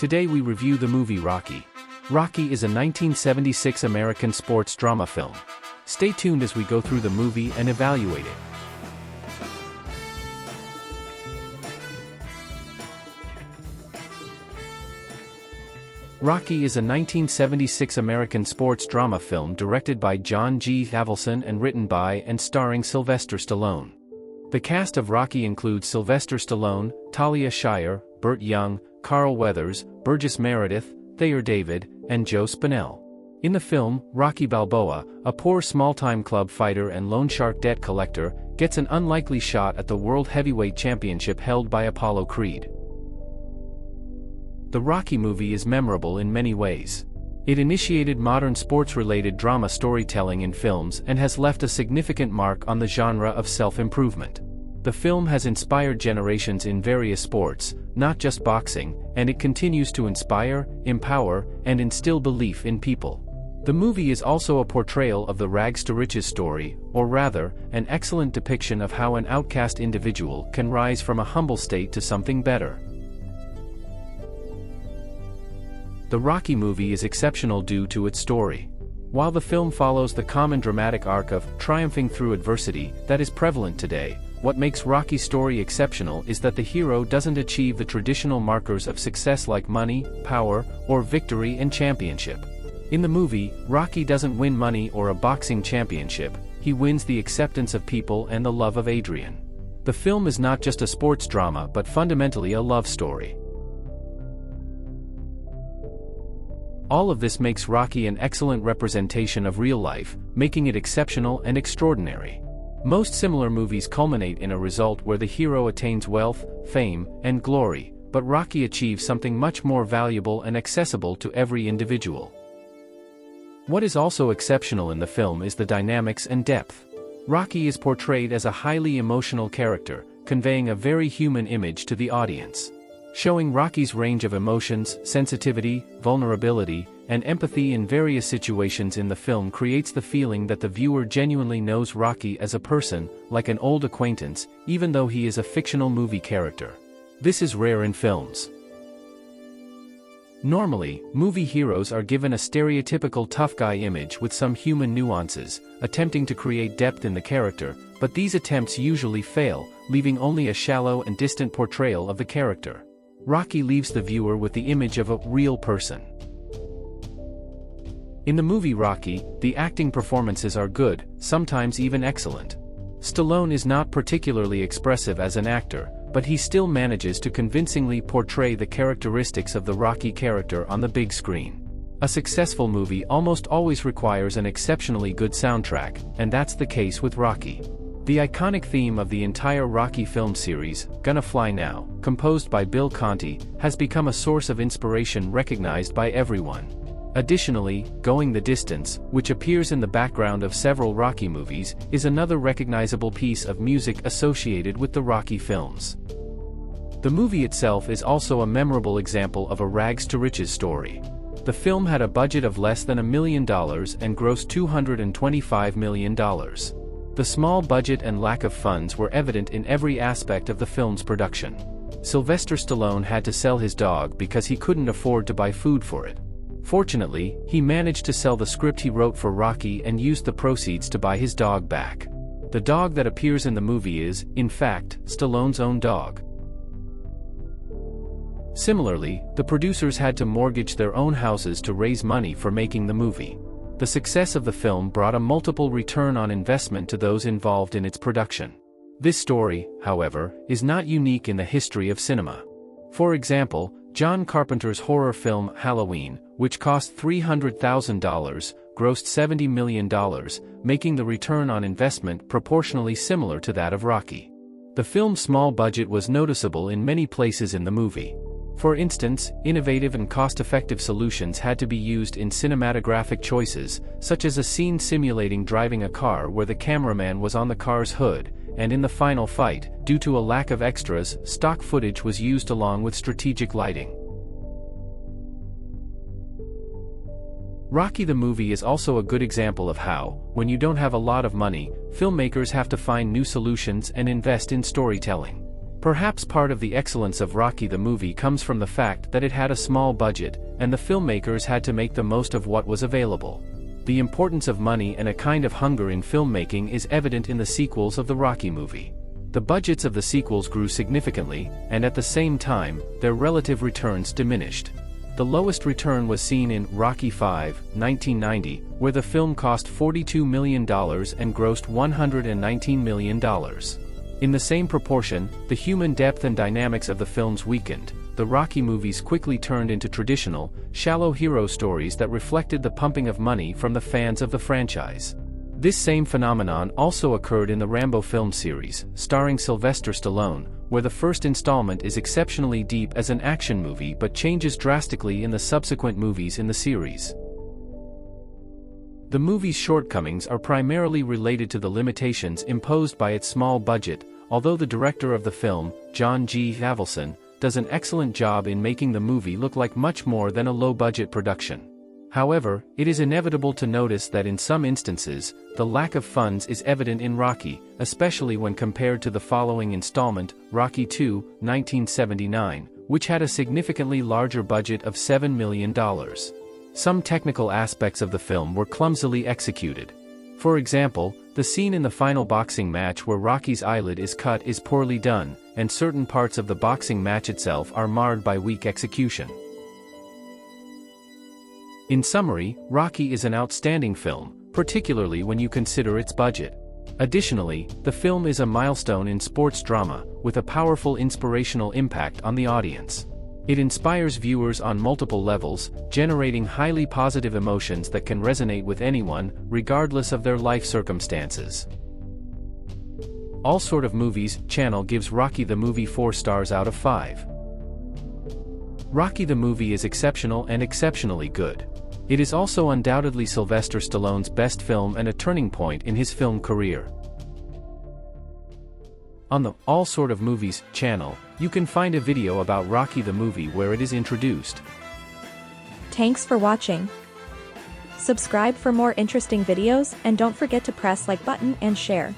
Today we review the movie Rocky. Rocky is a 1976 American sports drama film. Stay tuned as we go through the movie and evaluate it. Rocky is a 1976 American sports drama film directed by John G. Avildsen and written by and starring Sylvester Stallone. The cast of Rocky includes Sylvester Stallone, Talia Shire, Burt Young, Carl Weathers, Burgess Meredith, Thayer David, and Joe Spinell. In the film, Rocky Balboa, a poor small-time club fighter and loan shark debt collector, gets an unlikely shot at the World Heavyweight Championship held by Apollo Creed. The Rocky movie is memorable in many ways. It initiated modern sports-related drama storytelling in films and has left a significant mark on the genre of self-improvement. The film has inspired generations in various sports, not just boxing, and it continues to inspire, empower, and instill belief in people. The movie is also a portrayal of the rags-to-riches story, or rather, an excellent depiction of how an outcast individual can rise from a humble state to something better. The Rocky movie is exceptional due to its story. While the film follows the common dramatic arc of triumphing through adversity that is prevalent today, what makes Rocky's story exceptional is that the hero doesn't achieve the traditional markers of success like money, power, or victory and championship. In the movie, Rocky doesn't win money or a boxing championship, he wins the acceptance of people and the love of Adrian. The film is not just a sports drama but fundamentally a love story. All of this makes Rocky an excellent representation of real life, making it exceptional and extraordinary. Most similar movies culminate in a result where the hero attains wealth, fame, and glory, but Rocky achieves something much more valuable and accessible to every individual. What is also exceptional in the film is the dynamics and depth. Rocky is portrayed as a highly emotional character, conveying a very human image to the audience. Showing Rocky's range of emotions, sensitivity, vulnerability, and empathy in various situations in the film creates the feeling that the viewer genuinely knows Rocky as a person, like an old acquaintance, even though he is a fictional movie character. This is rare in films. Normally, movie heroes are given a stereotypical tough guy image with some human nuances, attempting to create depth in the character, but these attempts usually fail, leaving only a shallow and distant portrayal of the character. Rocky leaves the viewer with the image of a real person. In the movie Rocky, the acting performances are good, sometimes even excellent. Stallone is not particularly expressive as an actor, but he still manages to convincingly portray the characteristics of the Rocky character on the big screen. A successful movie almost always requires an exceptionally good soundtrack, and that's the case with Rocky. The iconic theme of the entire Rocky film series, Gonna Fly Now, composed by Bill Conti, has become a source of inspiration recognized by everyone. Additionally, Going the Distance, which appears in the background of several Rocky movies, is another recognizable piece of music associated with the Rocky films. The movie itself is also a memorable example of a rags-to-riches story. The film had a budget of less than $1 million and grossed $225 million. The small budget and lack of funds were evident in every aspect of the film's production. Sylvester Stallone had to sell his dog because he couldn't afford to buy food for it. Fortunately, he managed to sell the script he wrote for Rocky and used the proceeds to buy his dog back. The dog that appears in the movie is, in fact, Stallone's own dog. Similarly, the producers had to mortgage their own houses to raise money for making the movie. The success of the film brought a multiple return on investment to those involved in its production. This story, however, is not unique in the history of cinema. For example, John Carpenter's horror film Halloween, which cost $300,000, grossed $70 million, making the return on investment proportionally similar to that of Rocky. The film's small budget was noticeable in many places in the movie. For instance, innovative and cost-effective solutions had to be used in cinematographic choices, such as a scene simulating driving a car where the cameraman was on the car's hood, and in the final fight, due to a lack of extras, stock footage was used along with strategic lighting. Rocky the movie is also a good example of how, when you don't have a lot of money, filmmakers have to find new solutions and invest in storytelling. Perhaps part of the excellence of Rocky the movie comes from the fact that it had a small budget, and the filmmakers had to make the most of what was available. The importance of money and a kind of hunger in filmmaking is evident in the sequels of the Rocky movie. The budgets of the sequels grew significantly, and at the same time, their relative returns diminished. The lowest return was seen in Rocky V, 1990, where the film cost $42 million and grossed $119 million. In the same proportion, the human depth and dynamics of the films weakened. The Rocky movies quickly turned into traditional, shallow hero stories that reflected the pumping of money from the fans of the franchise. This same phenomenon also occurred in the Rambo film series, starring Sylvester Stallone, where the first installment is exceptionally deep as an action movie but changes drastically in the subsequent movies in the series. The movie's shortcomings are primarily related to the limitations imposed by its small budget, although the director of the film, John G. Avildsen, does an excellent job in making the movie look like much more than a low-budget production. However, it is inevitable to notice that in some instances, the lack of funds is evident in Rocky, especially when compared to the following installment, Rocky II, 1979, which had a significantly larger budget of $7 million. Some technical aspects of the film were clumsily executed. For example, the scene in the final boxing match where Rocky's eyelid is cut is poorly done, and certain parts of the boxing match itself are marred by weak execution. In summary, Rocky is an outstanding film, particularly when you consider its budget. Additionally, the film is a milestone in sports drama, with a powerful inspirational impact on the audience. It inspires viewers on multiple levels, generating highly positive emotions that can resonate with anyone, regardless of their life circumstances. All Sort of Movies channel gives Rocky the movie 4 stars out of 5. Rocky the movie is exceptional and exceptionally good. It is also undoubtedly Sylvester Stallone's best film and a turning point in his film career. On the All Sort of Movies channel, you can find a video about Rocky the movie where it is introduced. Thanks for watching. Subscribe for more interesting videos and don't forget to press like button and share.